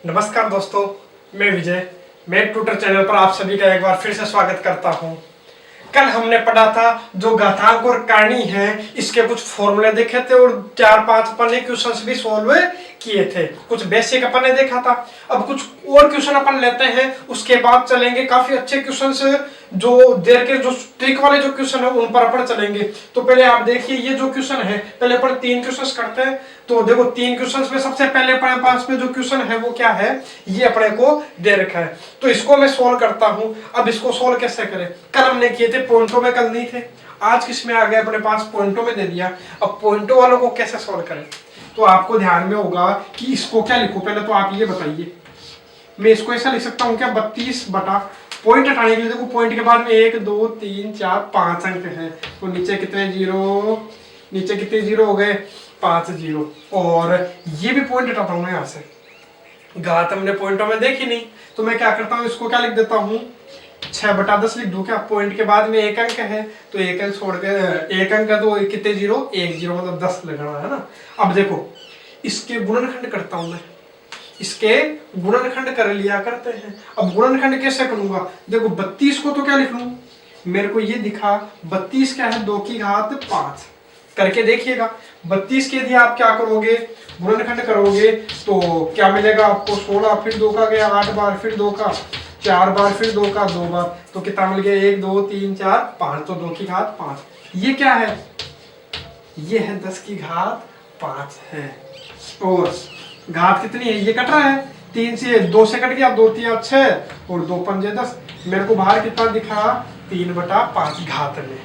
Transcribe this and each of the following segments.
नमस्कार दोस्तों, मैं विजय मैथ ट्यूटर चैनल पर आप सभी का एक बार फिर से स्वागत करता हूं। कल हमने पढ़ा था जो घातांक और करनी है इसके कुछ फॉर्मूले देखे थे और 4-5 अपन ने क्वेश्चंस भी सॉल्व किए थे। कुछ बेसिक अपन ने देखा था। अब कुछ और क्वेश्चन अपन लेते हैं, उसके बाद चलेंगे काफी अच्छे क्वेश्चंस जो देर के जो ट्रिक वाले जो क्वेश्चन है उन पर अपन चलेंगे। तो पहले आप देखिए ये जो क्वेश्चन है, पहले अपन 3 क्वेश्चंस करते हैं। तो देखो 3 क्वेश्चंस में सबसे पहले अपने पास में जो क्वेश्चन है वो क्या है, ये अपने को दे रखा है। तो इसको मैं सोल्व करता हूं। अब इसको सोल्व कैसे करें, कल हमने किए थे पॉइंटों में, कल नहीं थे। आज किसमें आ गया अपने पास, पॉइंटों में दे दिया। अब पॉइंटों वालों को कैसे सोल्व करें, तो आपको ध्यान में होगा कि इसको क्या लिखो। पहले तो आप ये बताइए, मैं इसको ऐसा लिख सकता हूं क्या, 32 बटा पॉइंट हटाने के लिए देखो पॉइंट के बाद में 1 2 3 4 5 अंक है। तो नीचे कितने जीरो, नीचे कितने जीरो हो गए, 5 जीरो। और ये भी पॉइंट हटाता हूं यहाँ से, घात हमने पॉइंटों में देखी नहीं। तो मैं क्या करता हूँ, इसको क्या लिख देता हूँ, 6/10 लिख दूं क्या। पॉइंट के बाद में 1 अंक है तो 1 अंक छोड़ के 1 अंक है तो कितने जीरो, 1 जीरो, मतलब 10 लगाना है ना। अब देखो इसके गुणनखंड करता हूं मैं, इसके गुणनखंड कर लिया करते हैं। अब गुणनखंड कैसे करूंगा, देखो 32 को तो क्या लिख लूं, मेरे को ये दिखा 32 क्या है, 2 की घात 5 करके देखिएगा। 32 के यदि आप क्या करोगे, गुणनखंड करोगे तो क्या मिलेगा आपको, 16 फिर 2 का गया 8 बार, फिर 2 का 4 बार, फिर 2 का 2 बार, तो कितना मिल गया 1 2 3 4 5, तो 2 की घात 5। ये क्या है, ये है 10 की घात 5 है। और घात कितनी है, ये कट रहा है 3 से, 2 से कट गया, 2 3 6 और 2 पंजे 10। मेरे को बाहर कितना दिखा, 3/5 घात में।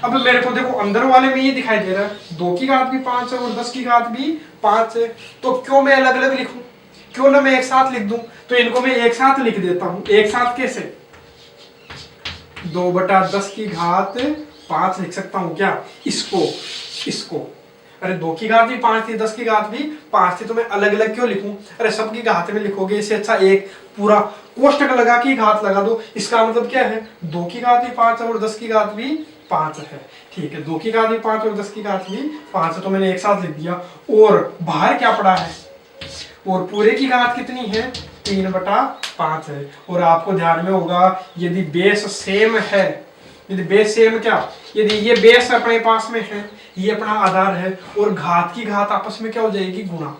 अब मेरे को देखो अंदर वाले में ये दिखाई दे रहा है 2 की घात भी 5 है और 10 की घात भी 5 है। तो क्यों मैं अलग अलग लिखूं, क्यों ना मैं एक साथ लिख दूं। तो इनको मैं एक साथ लिख देता हूं। एक साथ कैसे, 2/10 की घात 5 लिख सकता हूं क्या, इसको अरे 2 की घात भी 5 थी, 10 की घात भी 5 थी, तो मैं अलग अलग क्यों लिखूं। अरे सबकी घात में लिखोगे, इससे अच्छा एक पूरा कोष्टक लगा के घात लगा दो। इसका मतलब क्या है, 2 की घात भी 5 है और 10 की घात भी 5 है। ठीक है, 2 की घात भी 5 और 10 की घात भी 5 है, तो मैंने एक साथ लिख दिया। और बाहर क्या पड़ा है, और पूरे की घात कितनी है, 3/5 है। और आपको ध्यान में होगा यदि बेस सेम है, यदि बेस सेम क्या, यदि ये बेस अपने पास में है, ये अपना आधार है, और घात की घात आपस में क्या हो जाएगी, गुणा।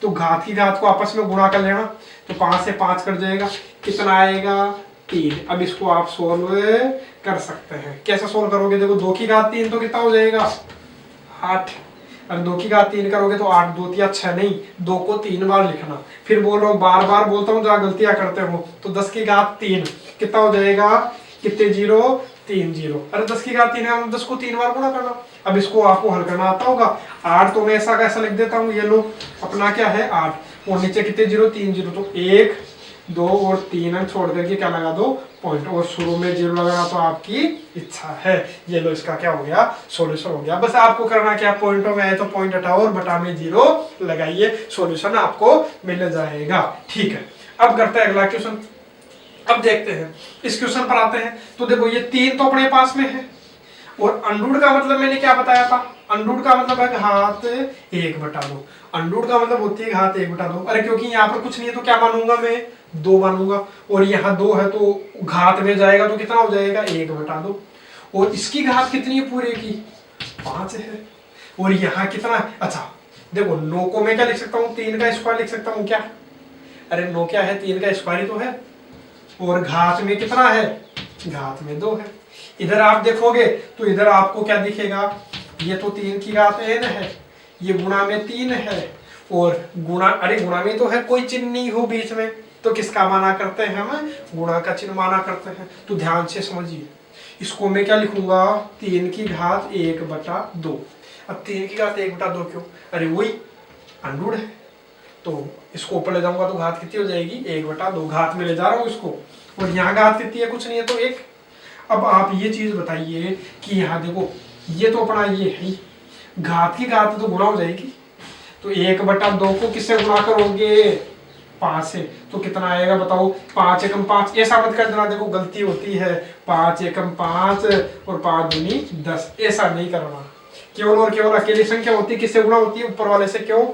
तो घात की घात को आपस में गुणा कर लेना, तो 5 से 5 कट जाएगा, कितना आएगा 3। अब इसको आप सोल्व कर सकते हैं। कैसे सोल्व करोगे, देखो 2 की घात 3 तो कितना हो जाएगा 8। अगर 2 की घात 3 करोगे तो 8 2 3 6 नहीं, 2 को 3 बार लिखना। फिर बोल रहा हूँ, बार बार बोलता हूँ जहाँ गलतियां करते हो। तो 10 की घात 3 कितना हो जाएगा, कितने जीरो, 3 जीरो। अरे 10 की घात 3 है, 10 को 3 बार गुणा करना। अब इसको आपको हल करना आता होगा। 8 तो मैं ऐसा कैसा लिख देता हूँ, ये लो अपना क्या है 8, और नीचे कितने जीरो, 3 जीरो। तो 1 2 और 3 अंक छोड़ करके क्या लगा दो, पॉइंट। और शुरू में जीरो लगाना तो आपकी इच्छा है। ये लो इसका क्या हो गया, सॉल्यूशन हो गया। बस आपको करना क्या, पॉइंटों में है तो पॉइंट हटाओ और बटा में जीरो लगाइए, सॉल्यूशन आपको मिल जाएगा। ठीक है, अब करते हैं अगला क्वेश्चन। अब देखते हैं इस क्वेश्चन पर आते हैं। तो देखो ये 3 तो अपने पास में है, और अंडूड का मतलब मैंने क्या बताया था, अंडूड का मतलब है घात 1/2। अंडूड का मतलब होती है घात 1/2। अरे क्योंकि यहाँ पर कुछ नहीं है तो क्या मानूंगा मैं, 2 मानूंगा। और यहाँ 2 है तो घात में जाएगा तो कितना हो जाएगा 1/2। और इसकी घात कितनी है पूरे की, 5 है। और यहाँ कितना, अच्छा देखो 9 को मैं क्या लिख सकता हूँ, 3 का स्क्वायर लिख सकता हूँ क्या। अरे 9 क्या है, 3 का स्क्वायर ही तो है। और घात में कितना है, घात में 2 है। इधर आप देखोगे तो इधर आपको क्या दिखेगा, ये तो 3 की घात n है, ये गुणा में 3 है, और गुणा, अरे गुणा में तो है, कोई चिन्ह नहीं हो बीच में, तो किसका माना करते हैं हम, गुणा का चिन्ह माना करते हैं। तो ध्यान से समझिए, इसको मैं क्या लिखूंगा, 3 की घात 1/2। अब 3 की घात 1/2 क्यों, अरे वही अंडूड है, तो इसको ऊपर ले जाऊंगा तो घात कितनी हो जाएगी, 1/2। घात में ले जा रहा हूँ इसको, और यहाँ घात कितनी है, कुछ नहीं है तो 1। अब आप ये चीज बताइए कि यहाँ देखो ये तो अपना ये है, घात की घात तो गुणा हो जाएगी। तो 1/2 को किससे गुणा करोगे, 5 से, तो कितना आएगा बताओ, 5 एकम 5। ऐसा मत कर देना, देखो गलती होती है, 5 एकम 5 और 5 दूनी 10, ऐसा नहीं करना। केवल और केवल अकेली संख्या होती है किससे गुणा होती है, ऊपर वाले से। क्यों,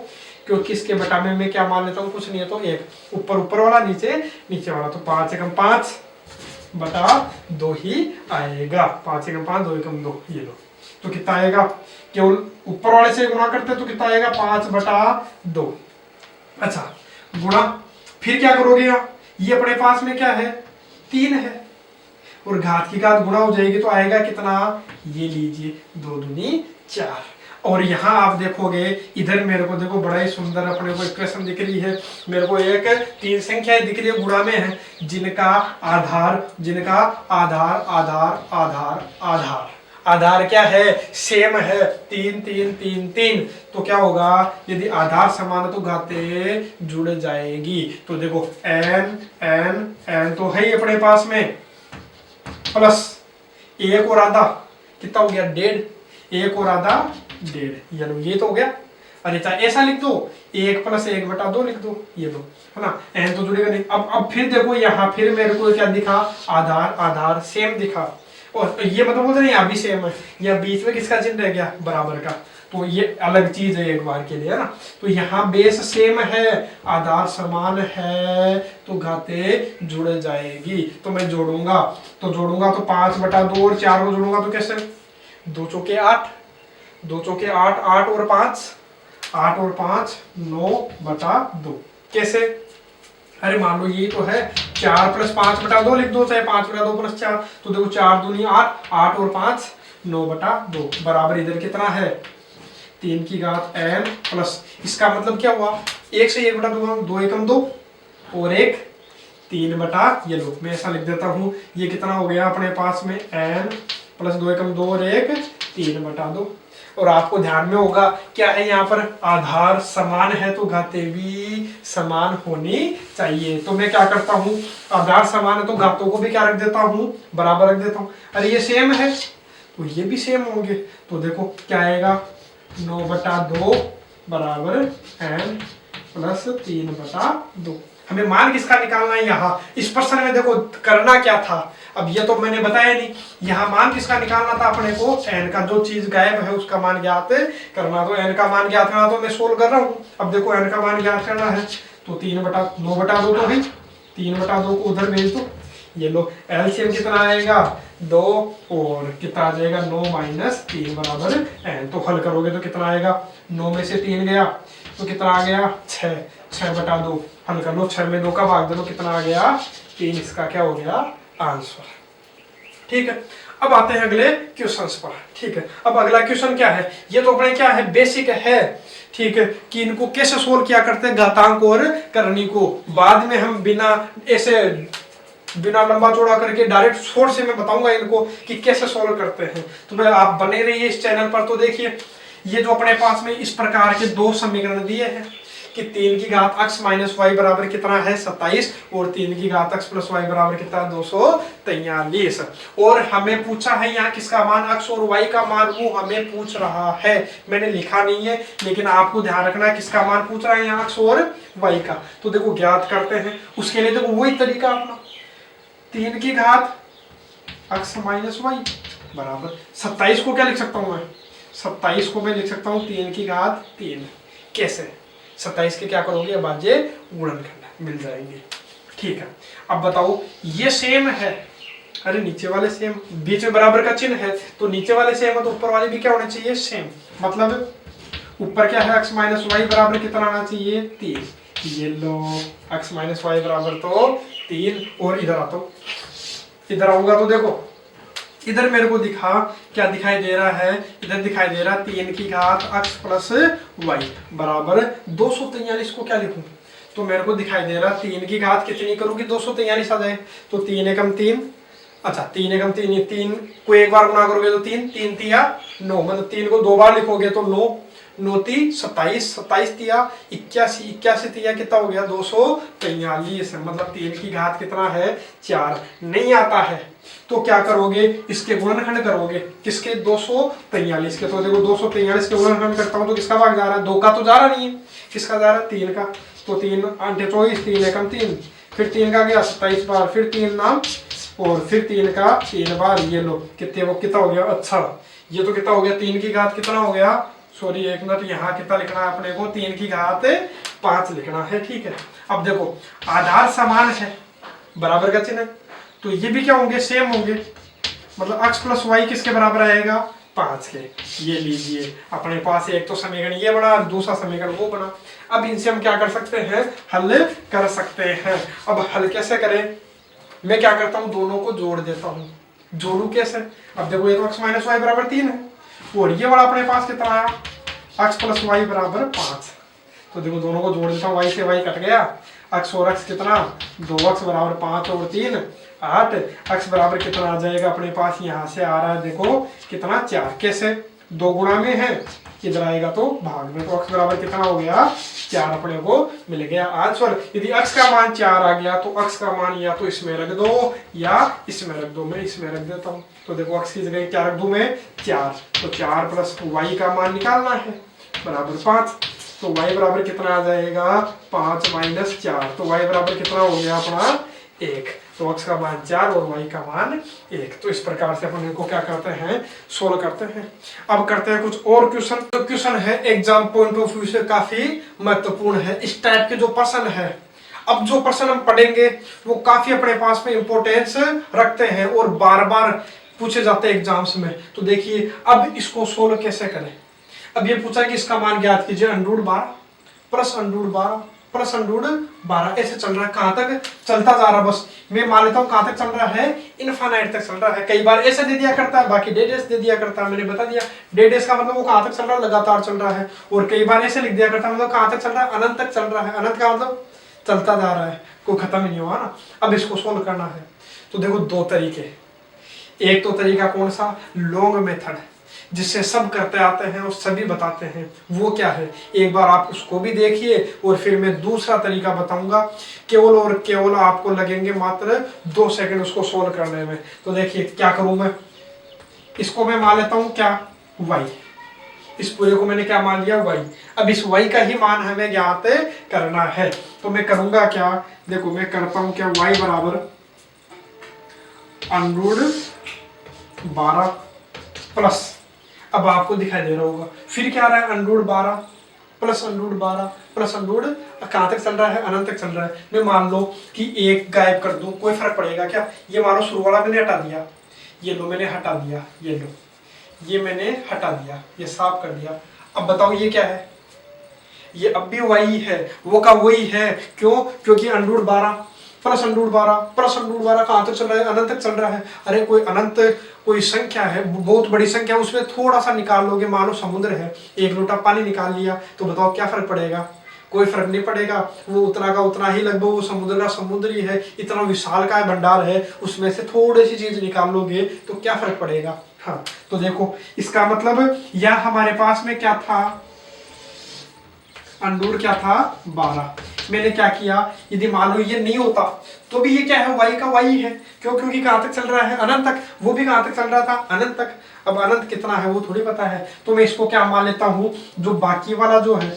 क्योंकि इसके बटा में मैं क्या मान लेता हूँ, कुछ नहीं है तो एक, ऊपर वाला, नीचे नीचे वाला, तो 5 एकम 5 बटा 2 ही आएगा। 5 एकम 5 2 एकम 2, ये लो। तो कितना आएगा, केवल ऊपर वाले से गुणा करते हैं तो कितना आएगा 5 बटा 2। अच्छा गुणा, फिर क्या करोगे यहाँ, ये अपने पास में क्या है 3 है, और घात की घात गुणा हो जाएगी तो आएगा कितना, ये लीजिए 2 दूनी 4। और यहाँ आप देखोगे इधर मेरे को देखो बड़ा ही सुंदर अपने को इक्वेशन दिख रही है, मेरे को एक 3 संख्याएं दिख रही है गुणा में है, जिनका आधार आधार आधार आधार क्या है, सेम है, 3 3 3 3। तो क्या होगा, यदि आधार समान है तो घातें जुड़ जाएगी। तो देखो n n n तो है ही अपने पास में, प्लस 1 और आधा कितना हो गया 1.5, 1 और आधा 1.5, यानी ये तो हो गया। अरे चाहे ऐसा लिख दो 1 + 1 बटा 2 लिख दो, ये लो, है ना, n तो जुड़ेगा नहीं। अब फिर देखो यहाँ फिर मेरे को क्या दिखा, आधार सेम दिखा, और ये मतलब बोलते नहीं यहाँ भी सेम है, या बीच में किसका चिन्ह रह गया, बराबर का, तो ये अलग चीज है एक बार के लिए, है ना। तो यहाँ बेस सेम है, आधार समान है, तो घातें जुड़ जाएगी। तो मैं जोड़ूंगा तो 5 बटा 2 और 4 को जोड़ूंगा तो कैसे, 2 चौके 8, 2 चौके 8, 8 और 5 9 बटा 2। कैसे, अरे मान लो ये तो है 4 + 5 बटा 2 लिख दो, चाहे 5 बटा 2 + 4, तो देखो 4 दूनी 8, 8 और 5 9 बटा 2, बराबर इधर कितना है 3 की घात n प्लस, इसका मतलब क्या हुआ, 1 से 1 बटा 2, 2 एकम 2 और 1 3 बटा, ये लो मैं ऐसा लिख देता हूँ, ये कितना हो गया अपने पास में n प्लस 2 एकम 2 और 1 3 बटा 2। और आपको ध्यान में होगा क्या है, यहाँ पर आधार समान है तो घातें भी समान होनी चाहिए। तो मैं क्या करता हूँ, आधार समान है तो घातों को भी क्या रख देता हूँ, बराबर रख देता हूँ। अरे ये सेम है तो ये भी सेम होंगे, तो देखो क्या आएगा 9 बटा 2 बराबर n प्लस 3 बटा 2। हमें मान किसका निकालना है, यहाँ इस प्रश्न में देखो करना क्या था, अब ये तो मैंने बताया नहीं, यहाँ मान किसका निकालना था अपने को, n का, जो चीज गायब है उसका मान ज्ञात करना। तो n का मान ज्ञात करना तो मैं सोल्व कर रहा हूँ। अब देखो n का मान ज्ञात करना है तो 3 बटा 9 बटा 2 तो है, 3 बटा 2 को उधर भेज दो, ये लो एलसीएम कितना आएगा 2 और कितना आ जाएगा 9 - 3 बराबर n। तो हल करोगे तो कितना आएगा, 9 में से 3 गया तो कितना आ गया 6, 6 बटा 2, हल कर लो, 6 में 2 का भाग दे लो कितना आ गया 3, इसका क्या हो गया आंसर। ठीक है, अब आते हैं अगले क्वेश्चंस पर। ठीक है, अब अगला क्वेश्चन क्या है, ये तो अपने क्या है बेसिक है, ठीक है, कि इनको कैसे सोल्व किया करते हैं घातांक और करनी को। बाद में हम बिना ऐसे बिना लंबा चौड़ा करके डायरेक्ट शॉर्ट से मैं बताऊंगा इनको कि कैसे सोल्व करते हैं। तो मैं आप बने रहिए इस चैनल पर। तो देखिए ये जो अपने पास में इस प्रकार के दो समीकरण दिए हैं कि 3 की घात x माइनस वाई बराबर कितना है 27 और 3 की घात x प्लस वाई बराबर कितना 243। और हमें पूछा है यहाँ किसका मान, x और y का मान वो हमें पूछ रहा है, मैंने लिखा नहीं है लेकिन आपको ध्यान रखना है किसका मान पूछ रहा है यहाँ x और y का। तो देखो ज्ञात करते हैं, उसके लिए देखो वही तरीका अपना, 3 की घात x माइनस वाई बराबर 27 को क्या लिख सकता हूँ मैं, 27 को मैं लिख सकता हूँ 3 की घात 3। कैसे, 27 के क्या करोगे अभाज्य गुणनखंड मिल जाएंगे। ठीक है, अब बताओ ये सेम है, अरे नीचे वाले सेम, बीच में बराबर का चिन्ह है तो नीचे वाले सेम है तो ऊपर वाले भी क्या होने चाहिए सेम। मतलब ऊपर क्या है x माइनस वाई बराबर कितना आना चाहिए 3, ये लो x माइनस वाई बराबर तो 3। और इधर आता हूँ, इधर आऊंगा तो देखो इधर मेरे को दिखा क्या दिखाई दे रहा है, इधर दिखाई दे रहा 3 की घात x प्लस वाई बराबर 243 को क्या लिखूं, तो मेरे को दिखाई दे रहा 3 की घात कितनी करूंगी 243 आ जाए, तो 3 एकम 3, अच्छा 3 एकम 3, ये 3 को एक बार गुना करोगे तो 3, 3 तिया 9, मतलब 3 को 2 बार लिखोगे तो 9, 9 ती 27, 27 तिया 81, 81 तिया कितना हो गया 243। मतलब 3 की घात कितना है 4। नहीं आता है तो क्या करोगे, इसके गुणनखंड करोगे, किसके 243 के। तो देखो 243 के गुणनखंड करता हूं तो किसका भाग जा रहा है, 2 का तो जा रहा नहीं है, किसका जा रहा है 3 का। तो 3 8 24, 3 एकम 3, फिर 3 का गया 27 बार, फिर 3 नाम और फिर 3 का 3 बार, ये लो कितने वो कितना हो गया, अच्छा ये तो कितना हो गया 3 की घात कितना हो गया सॉरी एक मिनट, यहाँ कितना लिखना है अपने को, 3 की घात 5 लिखना है, ठीक है। अब देखो आधार समान है, बराबर का चिन्ह है, तो ये भी क्या होंगे, सेम होंगे, मतलब x प्लस वाई किसके बराबर आएगा, 5 के। ये लीजिए अपने पास एक तो समीकरण ये बना और दूसरा समीकरण वो बना। अब इनसे हम क्या कर सकते हैं, हल कर सकते हैं। अब हल कैसे करें, मैं क्या करता हूँ, दोनों को जोड़ देता हूँ। जोड़ू कैसे, अब देखो ये तो x माइनस वाई बराबर 3 है, और ये वाला अपने पास कितना आया, x प्लस वाई बराबर 5। तो देखो दोनों को जोड़ देता हूँ, y से y कट गया, x और x कितना, 2x बराबर 5 और 3 8, x बराबर कितना आ जाएगा अपने पास, यहाँ से आ रहा है देखो कितना 4, कैसे 2 गुणा में है, इधर आएगा तो भाग में, तो x बराबर कितना हो गया 4 अपने को मिल गया आंसर। यदि x का मान 4 आ गया तो x का मान या तो इसमें रख दो या इसमें रख दो, मैं इसमें रख देता हूँ। तो देखो x की जगह क्या रख दूं मैं, 4, तो 4 प्लस y का मान निकालना है बराबर 5, तो y बराबर कितना आ जाएगा, 5 माइनस 4, तो y बराबर कितना हो गया अपना 1, तो x का मान 4 और y का मान 1। तो इस प्रकार से अपन इनको क्या करते हैं, सोल्व करते हैं। अब करते हैं कुछ और क्वेश्चन। तो क्वेश्चन है एग्जाम पॉइंट ऑफ व्यू से काफी महत्वपूर्ण है, इस टाइप के जो प्रश्न है, अब जो प्रश्न हम पढ़ेंगे वो काफी अपने पास में इंपॉर्टेंस रखते हैं और बार बार पूछे जाते हैं एग्जाम्स में। तो देखिए अब इसको सोल्व कैसे करें। अब ये पूछा कि इसका मान ज्ञात कीजिए, √12 प्लस √12 प्लस √12 ऐसे चल रहा है, कहां तक चलता जा रहा है, बस मैं मान लेता हूँ कहां तक चल रहा है, इनफाइनाइट तक चल रहा है। कई बार ऐसे दे दिया करता है, बाकी डेडेस दे दिया करता है, मैंने बता दिया डेडेस का मतलब वो कहां तक चल रहा है, लगातार चल रहा है। और कई बार ऐसे लिख दिया करता है, मतलब कहां तक चल रहा है, अनंत तक चल रहा है, अनंत का मतलब चलता जा रहा है, कोई खत्म ही नहीं हुआ ना। अब इसको सोल्व करना है तो देखो 2 तरीके, एक तो तरीका कौन सा, लॉन्ग मेथड, जिससे सब करते आते हैं और सभी बताते हैं, वो क्या है एक बार आप उसको भी देखिए और फिर मैं दूसरा तरीका बताऊंगा, केवल और केवल आपको लगेंगे मात्र 2 सेकंड उसको सोल्व करने में। तो देखिए क्या करूं मैं, इसको मैं मान लेता हूं क्या, y, इस पूरे को मैंने क्या मान लिया, y। अब इस y का ही मान हमें ज्ञात करना है, तो मैं करूंगा क्या, देखो मैं करता हूं क्या, y बराबर √12 प्लस, अब आपको दिखाई दे रहा होगा फिर क्या आ रहा है, √12 प्लस √12 प्लस कहां तक चल रहा है, अनंत तक चल रहा है। मैं मान लो कि एक गायब कर दूं, कोई फर्क पड़ेगा क्या, ये मान लो शुरू वाला मैंने हटा दिया, ये लो मैंने हटा दिया, ये लो ये मैंने हटा दिया, ये साफ कर दिया। अब बताओ ये क्या है, ये अब भी वही है, वो का वही है, क्यों, क्योंकि √12 प्लस √12 कहां तक चल रहा है, अनंत तक चल रहा है। अरे कोई अनंत कोई संख्या है, बहुत बड़ी संख्या, उसमें थोड़ा सा निकाल लोगे, मानो समुद्र है, 1 लोटा पानी निकाल लिया, तो बताओ क्या फर्क पड़ेगा, कोई फर्क नहीं पड़ेगा, वो उतना का उतना ही, लगभग वो समुद्र का समुद्र ही है, इतना विशाल का भंडार है, उसमें से थोड़ी सी चीज निकाल लोगे तो क्या फर्क पड़ेगा। हाँ तो देखो इसका मतलब यह हमारे पास में क्या था, क्या था 12, मैंने क्या किया, यदि मान लो ये नहीं होता तो भी ये क्या है, y का y है, क्यों, क्योंकि कहां तक चल रहा है, अनंत तक, वो भी कहां तक चल रहा था, अनंत तक। अब अनंत कितना है वो थोड़ी पता है, तो मैं इसको क्या मान लेता हूं, जो बाकी वाला जो है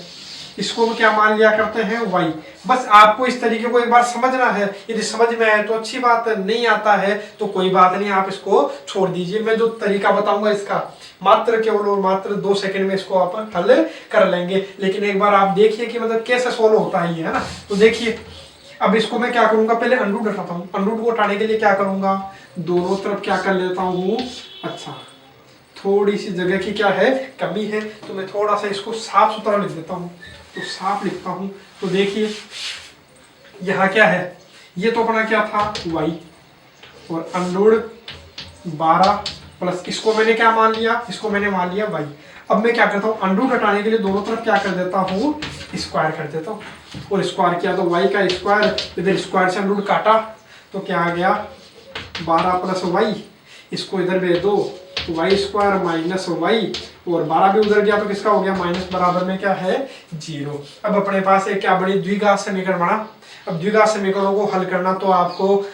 इसको क्या मान लिया करते हैं, y। बस आपको इस तरीके को एक बार समझना है, यदि समझ में आए तो अच्छी बात है, नहीं आता है तो कोई बात नहीं, आप इसको छोड़ दीजिए। मैं जो तरीका बताऊंगा इसका मात्र केवल और मात्र 2 सेकंड में इसको आप हल कर लेंगे, लेकिन एक बार आप देखिए कि मतलब कैसे सोल्व होता है ये, है ना। तो देखिए अब इसको मैं क्या करूंगा, पहले अंडरूट हटाता हूँ, अंडरूट को हटाने के लिए क्या करूंगा, दोनों तरफ क्या कर लेता हूँ, अच्छा थोड़ी सी जगह की क्या है, कमी है, तो मैं थोड़ा सा इसको साफ सुथरा लिख देता हूँ, तो साफ लिखता हूँ। तो देखिए यहाँ क्या है, ये तो अपना क्या था y, और √12 प्लस इसको मैंने क्या मान लिया, इसको मैंने मान लिया y। अब मैं क्या करता हूँ, अंडरूट हटाने के लिए दोनों तरफ क्या कर देता हूँ, स्क्वायर कर देता हूँ, और स्क्वायर किया तो y का स्क्वायर, इधर स्क्वायर से अंडरूट काटा तो क्या आ गया 12 प्लस y, इसको इधर भेज दो y स्क्वायर माइनस y, और 12 भी उधर गया तो किसका हो गया माइनस, बराबर में क्या है 0। अब अपने पास एक क्या बड़ी द्विघात समीकरण बना। अब द्विघात समीकरणों को हल करना तो आपको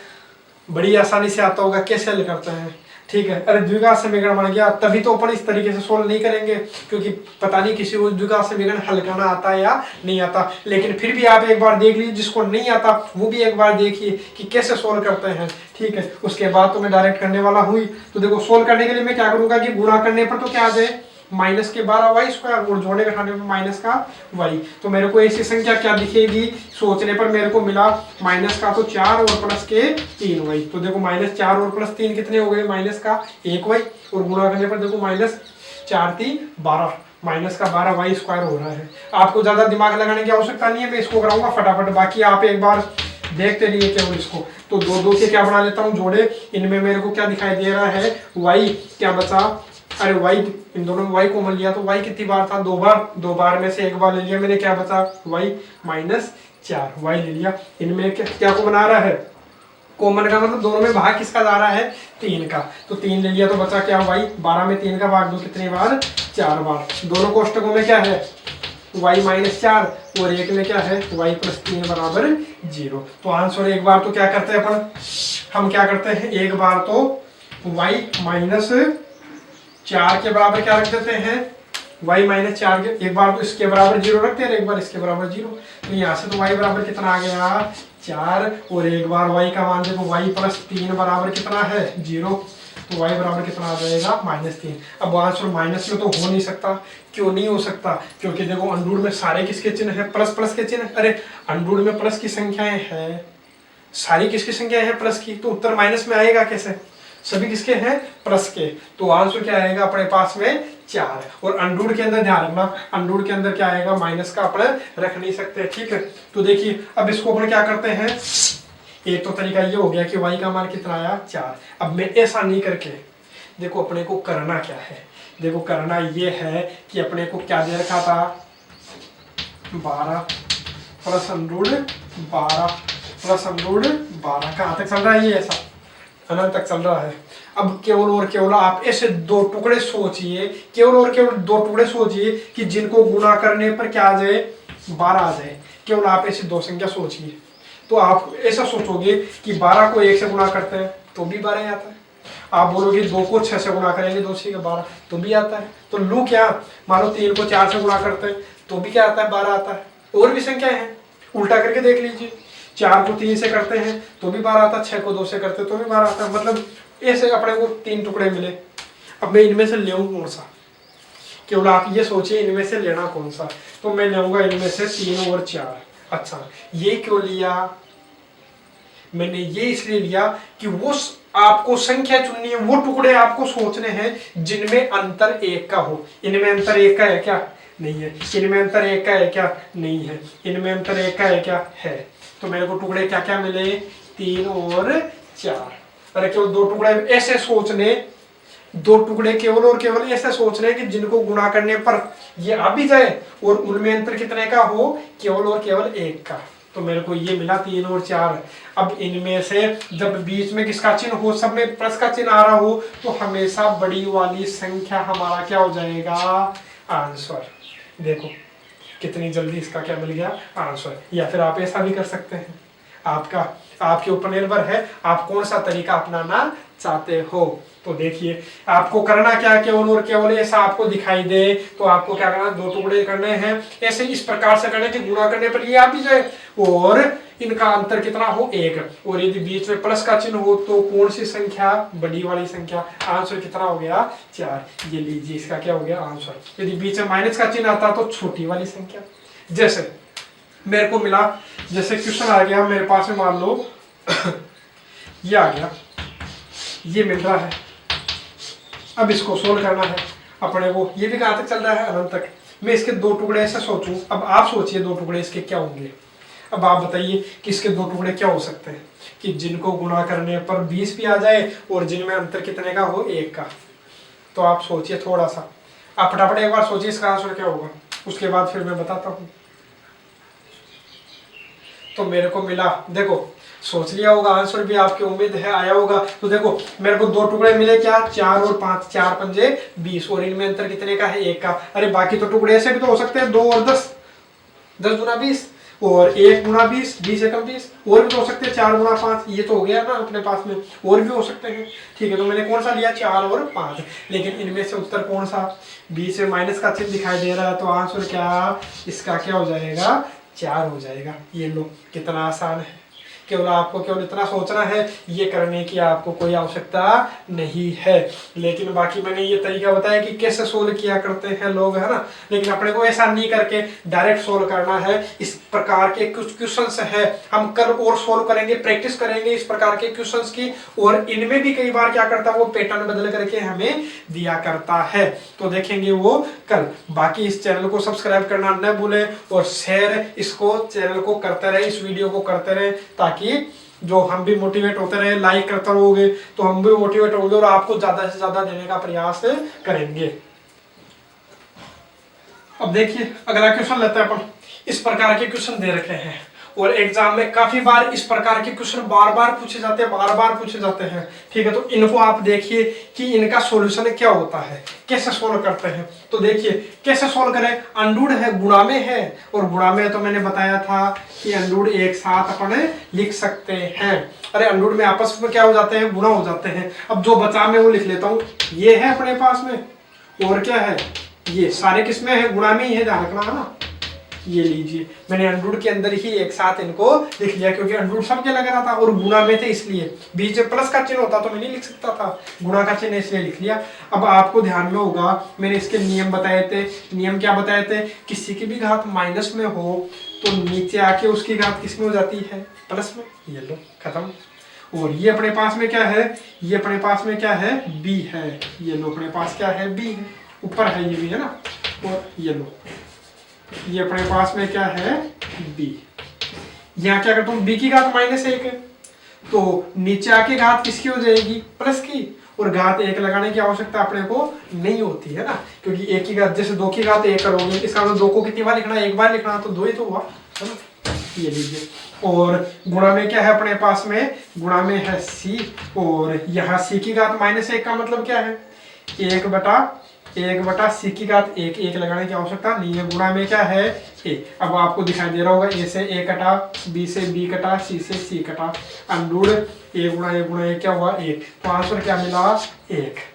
बड़ी आसानी से आता होगा, कैसे हल करते हैं, ठीक है। अरे द्विघात समीकरण बन गया तभी तो अपन इस तरीके से सोल्व नहीं करेंगे, क्योंकि पता नहीं किसी को द्विघात समीकरण हल करना आता है या नहीं आता, लेकिन फिर भी आप एक बार देख लीजिए, जिसको नहीं आता वो भी एक बार देखिए कि कैसे सोल्व करते हैं, ठीक है। उसके बाद तो मैं डायरेक्ट करने वाला हुई। तो देखो सोल्व करने के लिए मैं क्या करूंगा कि गुणा करने पर तो क्या आ जाए माइनस के 12 वाई स्क्वायर और जोड़े घटाने पर माइनस का वाई। तो मेरे को ऐसी संख्या क्या दिखेगी, सोचने पर मेरे को मिला माइनस का तो 4 और प्लस के 3 वाई। तो देखो -4 और +3 कितने हो गए, माइनस का 1 वाई, और गुणा करने पर देखो -4×3=12, माइनस का 12 वाई स्क्वायर हो रहा है। आपको ज्यादा दिमाग लगाने की आवश्यकता नहीं है, मैं इसको कराऊंगा फटाफट, बाकी आप एक बार देखते रहिए केवल इसको। तो दो दो के क्या बना लेता हूँ जोड़े, इनमें मेरे को क्या दिखाई दे रहा है, वाई क्या बचा, अरे वाई, इन दोनों में वाई कॉमन लिया तो वाई कितनी बार था, 2 बार, 2 बार में से 1 बार ले लिया मैंने, क्या बचा वाई -4 वाई ले लिया। इनमें क्या को बना रहा है, कॉमन का मतलब दोनों में भाग किसका जा रहा है, 3 का, तो 3 ले लिया तो बचा क्या वाई, 12 में 3 का भाग दो कितनी बार, 4 बार। दोनों कोष्टकों में क्या है y -4 और एक में क्या है y + 3 = 0। तो आंसर एक बार तो क्या करते हैं अपन, हम क्या करते हैं, एक बार तो y -4 के बराबर क्या रख देते हैं, y -4 के एक बार तो इसके बराबर 0 रखते हैं, एक बार इसके बराबर 0। तो यहाँ से तो y बराबर कितना आ गया 4, और एक बार y का मान देखो y + 3 बराबर कितना है 0, तो y बराबर कितना आ जाएगा -3। अब आंसर माइनस में तो हो नहीं सकता, क्यों नहीं हो सकता, क्योंकि देखो अंडरूट में सारे किसके चिन्ह है, प्लस प्लस के चिन्ह, अरे अंडरूट में प्लस की संख्याएं हैं, सारी किसकी संख्या है प्लस की, तो उत्तर माइनस में आएगा कैसे, सभी किसके हैं प्लस के। तो आंसर क्या आएगा अपने पास में 4, और अंडरूट के अंदर ध्यान रखना, अंडरूट के अंदर क्या आएगा माइनस का अपने रख नहीं सकते, ठीक है। तो देखिए अब इसको अपन क्या करते हैं, एक तो तरीका ये हो गया कि y का मान कितना आया 4। अब मैं ऐसा नहीं करके, देखो अपने को करना क्या है, देखो करना ये है कि अपने को क्या दे रखा था 12 + √12 + √12, कहाँ तक चल रहा है ये, ऐसा अनंत तक चल रहा है। अब केवल और केवल आप ऐसे 2 टुकड़े सोचिए, केवल और केवल 2 टुकड़े सोचिए कि जिनको गुणा करने पर क्या आ जाए 12 आ जाए, केवल आप ऐसी 2 संख्या सोचिए। तो आप ऐसा सोचोगे कि 12 को 1 से गुणा करते हैं तो भी 12 ही आता है, आप बोलोगे 2 को 6 से गुणा करेंगे 2 6 12 तो भी आता है। तो लू क्या, मानो 3 को 4 से गुणा करते हैं तो भी क्या आता है 12 आता है। और भी संख्याएं हैं, उल्टा करके देख लीजिए, 4 को 3 से करते हैं तो भी 12 आता है, 6 को 2 से करते हैं तो भी 12 आता है, मतलब ऐसे अपने को 3 टुकड़े मिले। अब मैं इनमें से लेऊं कौन सा, केवल आप ये सोचिए इनमें से लेना कौन सा, तो मैं लेऊंगा इनमें से 3 और 4। अच्छा ये क्यों लिया, मैंने ये इसलिए लिया कि वो आपको संख्या चुननी है, वो टुकड़े आपको सोचने हैं जिनमें अंतर 1 का हो। इनमें अंतर 1 का है क्या, नहीं है। इनमें अंतर 1 का है क्या, नहीं है। इनमें अंतर 1 का है क्या, है। तो मेरे को टुकड़े क्या क्या मिले 3 और 4। अरे केवल 2 टुकड़े ऐसे सोचने, 2 टुकड़े केवल और केवल ऐसे सोचने कि जिनको गुणा करने पर ये आ भी जाए और उनमें अंतर कितने का हो, केवल और केवल 1 का। तो मेरे को ये मिला 3 और 4। अब इनमें से जब बीच में किसका चिन्ह हो, सब में प्लस का चिन्ह आ रहा हो, तो हमेशा बड़ी वाली संख्या हमारा क्या हो जाएगा आंसर। देखो कितनी जल्दी इसका क्या मिल गया आंसर। या फिर आप ऐसा भी कर सकते हैं, आपके ऊपर निर्भर है आप कौन सा तरीका अपनाना चाहते हो। तो देखिए आपको करना क्या है, केवल और केवल ऐसा आपको दिखाई दे तो आपको क्या करना, 2 टुकड़े करने हैं, ऐसे इस प्रकार से करने कि गुणा करने पर ये आ भी जाए और इनका अंतर कितना हो 1, और यदि बीच में प्लस का चिन्ह हो तो कौन सी संख्या, बड़ी वाली संख्या। आंसर कितना हो गया 4। ये लीजिए इसका क्या हो गया आंसर। यदि बीच में माइनस का चिन्ह आता तो छोटी वाली संख्या। जैसे मेरे को मिला, जैसे क्वेश्चन आ गया मेरे पास में, मान लो ये आ गया, ये मिल रहा है, अब इसको सोल्व करना है अपने को। ये भी कहाँ तक चल रहा है अनंत तक। मैं इसके 2 टुकड़े ऐसे सोचूं, अब आप सोचिए 2 टुकड़े इसके क्या होंगे। अब आप बताइए कि इसके 2 टुकड़े क्या हो सकते हैं कि जिनको गुणा करने पर 20 भी आ जाए और जिनमें अंतर कितने का हो 1 का। तो आप सोचिए थोड़ा सा, आप फटाफट एक बार सोचिए इसका आंसर क्या होगा, उसके बाद फिर मैं बताता हूँ। तो मेरे को मिला, देखो सोच लिया होगा आंसर भी, आपकी उम्मीद है आया होगा। तो देखो मेरे को 2 टुकड़े मिले क्या, 4 और 5, 4 पंजे 20, और इनमें अंतर कितने का है 1 का। अरे बाकी तो टुकड़े ऐसे भी तो हो सकते हैं 2 और 10, 10 गुना 20 और 1 गुना 20, 20 एकम 20, और भी तो हो सकते हैं 4 गुना 5, ये तो हो गया ना अपने पास में, और भी हो सकते हैं। ठीक है, तो मैंने कौन सा लिया 4 और 5, लेकिन इनमें से उत्तर कौन सा, 20 में माइनस का चिन्ह दिखाई दे रहा है, तो आंसर क्या इसका क्या हो जाएगा 4 हो जाएगा। ये लो कितना आसान है, केवल आपको केवल इतना सोचना है, ये करने की आपको कोई आवश्यकता नहीं है। लेकिन बाकी मैंने ये तरीका बताया कि कैसे सोल्व किया करते हैं लोग, है ना। लेकिन अपने को ऐसा नहीं करके डायरेक्ट सोल्व करना है। इस प्रकार के कुछ क्वेश्चंस है, हम कल और सोल्व करेंगे, प्रैक्टिस करेंगे इस प्रकार के क्वेश्चंस की। और इनमें भी कई बार क्या करता है वो पैटर्न बदल करके हमें दिया करता है, तो देखेंगे वो कल। बाकी इस चैनल को सब्सक्राइब करना न भूलें और शेयर इसको चैनल को करते रहे, इस वीडियो को करते रहे, ताकि जो हम भी मोटिवेट होते रहे। लाइक करते रहोगे तो हम भी मोटिवेट होंगे और आपको ज्यादा से ज्यादा देने का प्रयास करेंगे। अब देखिए अगला क्वेश्चन लेते हैं अपन। इस प्रकार के क्वेश्चन दे रखे हैं और एग्जाम में काफी बार इस प्रकार के क्वेश्चन बार बार पूछे जाते हैं, ठीक है। तो इनको आप देखिए कि इनका सॉल्यूशन क्या होता है, कैसे सोल्व करते हैं। तो देखिए कैसे सोल्व करें। अंडूड है, गुणा में है, और गुणा में तो मैंने बताया था कि अंडूड एक साथ अपने लिख सकते हैं। अरे अंडूड में आपस में क्या हो जाते हैं, गुणा हो जाते हैं। अब जो बचा मैं वो लिख लेता हूँ। ये है अपने पास में, और क्या है, ये सारे किसमें है, गुणा में ही है, ध्यान रखना है ना। ये लीजिए मैंने अंडूड के अंदर ही एक साथ इनको लिख लिया, क्योंकि अंडूड सबके लग रहा था और गुणा में थे, इसलिए बीच में प्लस का चिन्ह होता तो मैं नहीं लिख सकता था, गुणा का चिन्ह इसलिए लिख लिया। अब आपको ध्यान में होगा मैंने इसके नियम बताए थे। नियम क्या बताए थे, किसी की भी घात माइनस में हो तो नीचे आके उसकी घात किस में हो जाती है, प्लस में। ये लो खत्म। और ये अपने पास में क्या है, ये अपने पास में क्या है, बी है। ये लो अपने पास क्या है, बी है, ऊपर है ये भी, है ना। और ये लो ये अपने पास में क्या है, b। यहाँ क्या करता हूँ, b की घात -1 है, तो नीचे आके घात किसकी हो जाएगी, प्लस की। और घात 1 लगाने की आवश्यकता अपने को नहीं होती है ना, क्योंकि 1 की घात, जैसे 2 की घात 1 करोगे, इसका मतलब 2 को कितनी बार लिखना है, 1 बार लिखना, तो 2 ही तो हुआ, है ना। ये लीजिए। और गुणा में क्या है अपने पास में, गुणा में है c, और यहाँ c की घात -1 का मतलब क्या है, 1 बटा c की घात 1 लगाने की आवश्यकता नहीं है। गुणा में क्या है, a। अब आपको दिखाई दे रहा होगा, a से a कटा, b से b कटा, c से c कटा, अंडूड a गुणा a क्या हुआ, 1। तो आंसर क्या मिला, 1।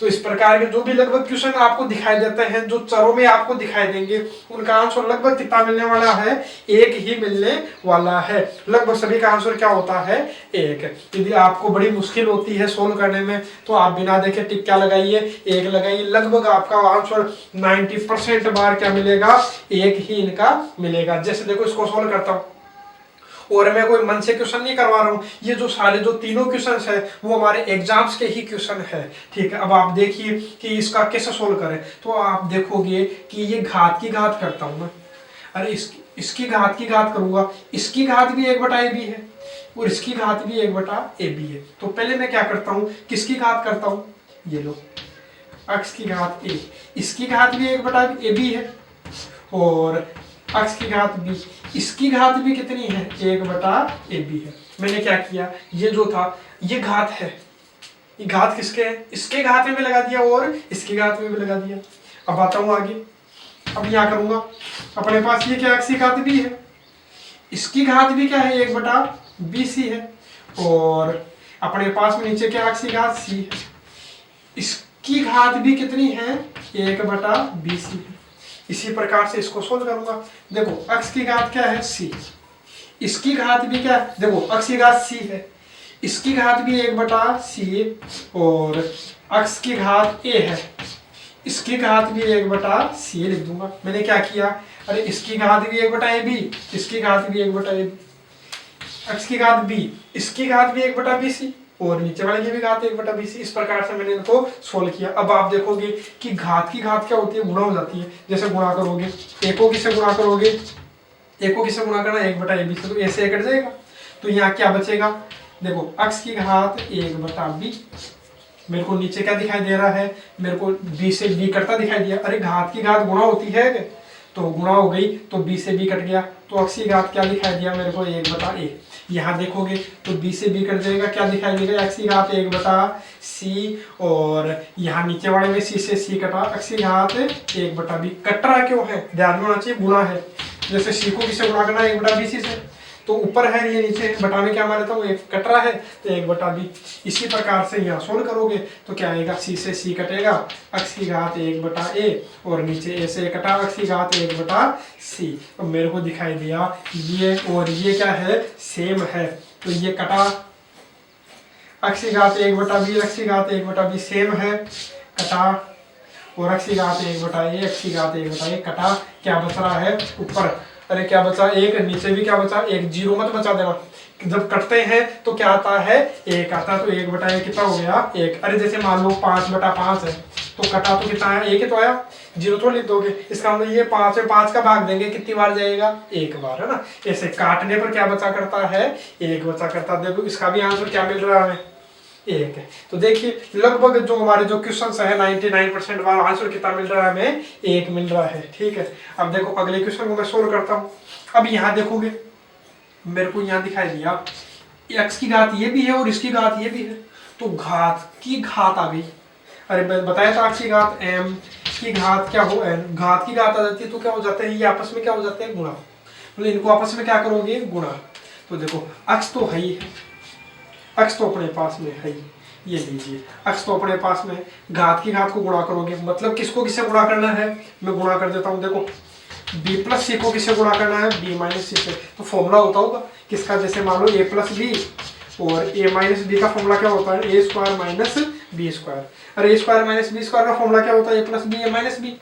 तो इस प्रकार के जो भी लगभग क्वेश्चन आपको दिखाई देते हैं, जो चरों में आपको दिखाई देंगे, उनका आंसर लगभग कितना मिलने वाला है, 1 ही मिलने वाला है। लगभग सभी का आंसर क्या होता है, 1। यदि आपको बड़ी मुश्किल होती है सोल्व करने में तो आप बिना देखे टिक क्या लगाइए, 1 लगाइए। लगभग आपका आंसर 90% बार क्या मिलेगा, 1 ही इनका मिलेगा। जैसे देखो इसको सोल्व करता हूँ, और मैं कोई मन से क्वेश्चन नहीं करवा रहा हूँ, ये जो सारे जो तीनों क्वेश्चन है वो हमारे एग्जाम्स के ही क्वेश्चन है, ठीक है। अब आप देखिए कि इसका कैसे सोल्व करें। तो आप देखोगे कि ये घात की घात करता हूँ मैं, अरे इसकी घात की घात करूंगा, इसकी घात भी 1/ab है और इसकी घात भी 1/ab है। तो पहले मैं क्या करता हूँ, किसकी घात करता हूँ, ये लो x की घात a, इसकी घात भी 1/ab है, और x की घात b, इसकी घात भी कितनी है, 1/ab है। मैंने क्या किया, ये जो था ये घात है, ये घात किसके है, इसके घात में भी लगा दिया और इसकी घात में भी लगा दिया। अब आता हूँ आगे, अब यहाँ करूंगा, अपने पास ये क्या x की घात b है, इसकी घात भी क्या है, 1/bc है, और अपने पास में नीचे क्या x की घात c है, इसकी घात भी कितनी है, 1/bc है। इसी प्रकार से इसको सोल्व करूंगा। देखो x की घात क्या है, c, इसकी घात भी क्या है, देखो x की घात c है, इसकी घात भी 1/c, और x की घात a है, इसकी घात भी 1/c लिख दूंगा। मैंने क्या किया, अरे इसकी घात भी 1/ab, इसकी घात भी 1/ab, x की घात b, इसकी घात भी 1/bc, और नीचे वाले की भी घात 1/bc। इस प्रकार से मैंने इनको सोल्व किया। अब आप देखोगे कि घात की घात क्या होती है, गुणा हो जाती है। जैसे गुणा करोगे, a को किससे गुणा करोगे, a को किससे गुणा करना, 1/ab से, तो a से कट जाएगा, तो यहाँ क्या बचेगा, देखो x की घात 1/b, मेरे को नीचे क्या दिखाई दे रहा है, मेरे को b से b कटता दिखाई दिया। अरे घात की घात गुणा होती है, तो गुणा हो गई, तो b से b कट गया, तो x की घात क्या दिखाई दिया मेरे को, 1/a। यहाँ देखोगे तो b से b कट जाएगा, क्या दिखाई देगा, x की घात 1/c, और यहाँ नीचे वाले में c से c कटा, x की घात 1/b। कट रहा क्यों है, ध्यान में होना चाहिए, गुणा है। जैसे c को किससे गुणा करना है, 1/bc से, तो ऊपर है ये नीचे है, बटा में क्या मान लेता हूँ एक कट रहा है तो 1/b। इसी प्रकार से यहाँ सोल्व करोगे तो क्या आएगा, c से c कटेगा, x की घात 1/a और नीचे a से कटा x की घात 1/c। तो मेरे को दिखाई दिया ये और ये क्या है, सेम है, तो ये कटा x की घात 1/b, x की घात 1/b सेम है, कटा और x की घात 1/a, x की घात 1/a कटा, क्या बच रहा है ऊपर, अरे क्या बचा एक, नीचे भी क्या बचा एक, जीरो मत बचा देना। जब कटते हैं तो क्या आता है, एक आता है, तो 1/a कितना हो गया, एक। अरे जैसे मान लो 5/5 है तो कटा तो कितना आया, एक ही तो आया, जीरो तो लिख दोगे, इसका मतलब ये 5 में 5 का भाग देंगे कितनी बार जाएगा, एक बार, है ना। ऐसे काटने पर क्या बचा करता है, एक बचा करता। देखो इसका भी आंसर क्या मिल रहा है हमें, एक है। तो देखिए लगभग जो हमारे जो क्वेश्चन है 99% वाला आंसर कितना मिल रहा है हमें, एक मिल रहा है। ठीक है, अब देखो अगले क्वेश्चन को मैं सोल्व करता हूँ। अब यहाँ देखोगे मेरे को यहाँ दिखाई दिया x की घात ये भी है और इसकी घात ये भी है, तो घात की घात आ गई। अरे बताया था x की घात m की घात क्या हो n, घात की घात आ जाती है तो क्या हो जाता है, ये आपस में क्या हो जाते हैं, गुणा। मतलब इनको आपस में क्या करोगे, गुणा। तो देखो x तो है ही है, x तो अपने पास में है, ये लीजिए x तो अपने पास में, घात की घात को गुणा करोगे, मतलब किसको किससे गुणा करना है, मैं गुणा कर देता हूँ। देखो b प्लस सी को किससे गुणा करना है, b माइनस सी से। तो फॉर्मूला होता होगा किसका, जैसे मान लो a प्लस बी और a माइनस बी का फॉर्मूला क्या होता है, a square minus B square. अरे a square minus B square का फॉर्मूला क्या होता है, a plus B A minus B.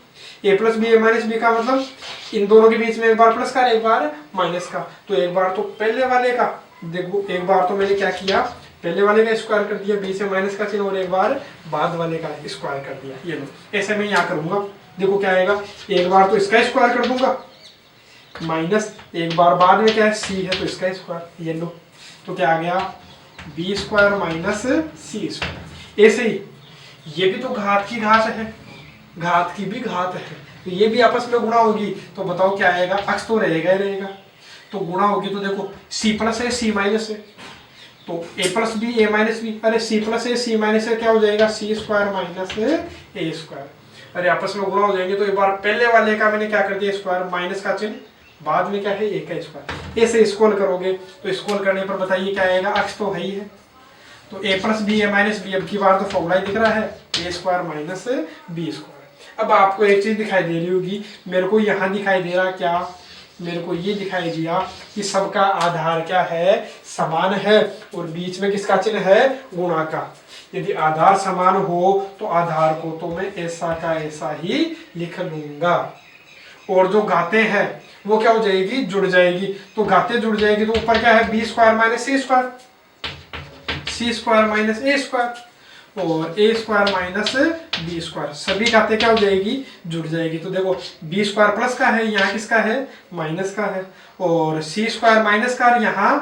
a plus B A minus B का मतलब इन दोनों के बीच में एक बार प्लस का एक बार माइनस का। तो एक बार तो पहले वाले का, देखो एक बार तो मैंने क्या किया, पहले वाले का स्क्वायर कर दिया, b से माइनस का चिन्ह, और एक बार बाद वाले का स्क्वायर कर दिया। ये लो ऐसे मैं यहाँ करूंगा, देखो क्या आएगा, एक बार तो इसका स्क्वायर कर दूंगा माइनस, एक बार बाद में क्या है c है तो इसका स्क्वायर, ये लो तो क्या आ गया, b स्क्वायर माइनस सी स्क्वायर। ऐसे ही ये भी तो घात की घात है, घात की भी घात है, तो ये भी आपस में गुणा होगी। तो बताओ क्या आएगा, x तो रहेगा ही रहेगा, तो गुणा होगी। तो देखो c प्लस है c माइनस है, तो a plus B A minus B, अरे c प्लस है c माइनस है क्या हो जाएगा, c square minus A square. अरे आपस में गुणा हो जाएंगे, तो एक बार पहले वाले का मैंने क्या कर दिया स्क्वायर, माइनस का चिन्ह, बाद में क्या है एक का स्क्वायर। ऐसे स्क्रॉल करोगे तो स्क्रॉल करने पर बताइए क्या आएगा, x तो है ही है, तो a plus B A minus B, अब की बार तो फॉर्मूला ही दिख रहा है, a square minus B square. अब आपको एक चीज दिखाई दे रही होगी, मेरे को यहाँ दिखाई दे रहा क्या, मेरे को ये दिखाई दिया कि सबका आधार क्या है, समान है, और बीच में किसका चिन्ह है, गुणा का। यदि आधार समान हो तो आधार को तो मैं ऐसा का ऐसा ही लिख लूंगा, और जो घाते हैं वो क्या हो जाएगी, जुड़ जाएगी। तो घाते जुड़ जाएगी तो ऊपर क्या है, B square minus C square, C square minus A square, और ए स्क्वायर माइनस बी स्क्वायर, सभी घाते क्या हो जाएगी, जुड़ जाएगी। तो देखो बी स्क्वायर प्लस का है, यहाँ किसका है, माइनस का है, और सी स्क्वायर माइनस का, यहाँ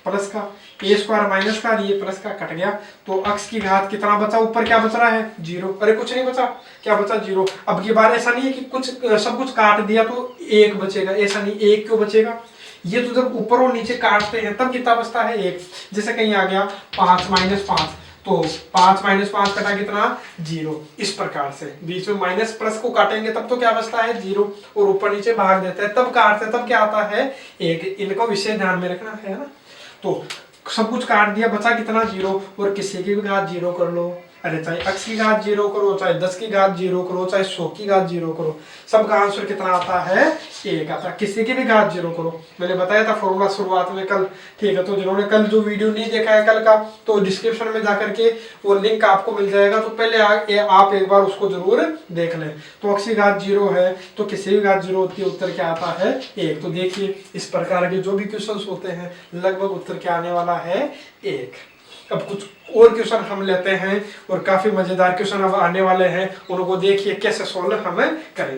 प्लस का, ए स्क्वायर माइनस का, ये प्लस का कट गया। तो x की घात कितना बचा, ऊपर क्या बच रहा है, जीरो। अरे कुछ नहीं बचा, क्या बचा, जीरो। अब की बार ऐसा नहीं है कि कुछ सब कुछ काट दिया तो एक बचेगा, ऐसा नहीं, एक क्यों बचेगा, ये तो जब ऊपर और नीचे काटते हैं तब कितना बचता है, एक। जैसे कहीं आ गया 5 माइनस 5, तो 5 माइनस 5 कटा कितना, जीरो। इस प्रकार से बीच में माइनस प्लस को काटेंगे तब तो क्या बचता है, जीरो, और ऊपर नीचे भाग देते हैं तब काटते हैं तब क्या आता है, एक। इनको विषय ध्यान में रखना है ना। तो सब कुछ काट दिया, बचा कितना, जीरो, और किसी की भी घात जीरो कर लो। अरे चाहे x की घात जीरो करो, चाहे 10 की घात जीरो करो, चाहे 100 की घात जीरो करो, सबका आंसर कितना आता है, एक आता है। किसी की भी घात जीरो करो, मैंने बताया था फॉर्मूला शुरुआत में कल, ठीक है। तो जिन्होंने कल जो वीडियो नहीं देखा है कल का, तो डिस्क्रिप्शन में जाकर के वो लिंक आपको मिल जाएगा, तो पहले आप एक बार उसको जरूर देख लें। तो x की घात जीरो है तो किसी भी घात जीरो होती है, उत्तर क्या आता है, एक। तो देखिए इस प्रकार के जो भी क्वेश्चन होते हैं लगभग उत्तर क्या आने वाला है, एक। अब कुछ और क्वेश्चन हम लेते हैं, और काफी मजेदार क्वेश्चन अब आने वाले हैं, उनको देखिए कैसे सोल्व हम करेंगे।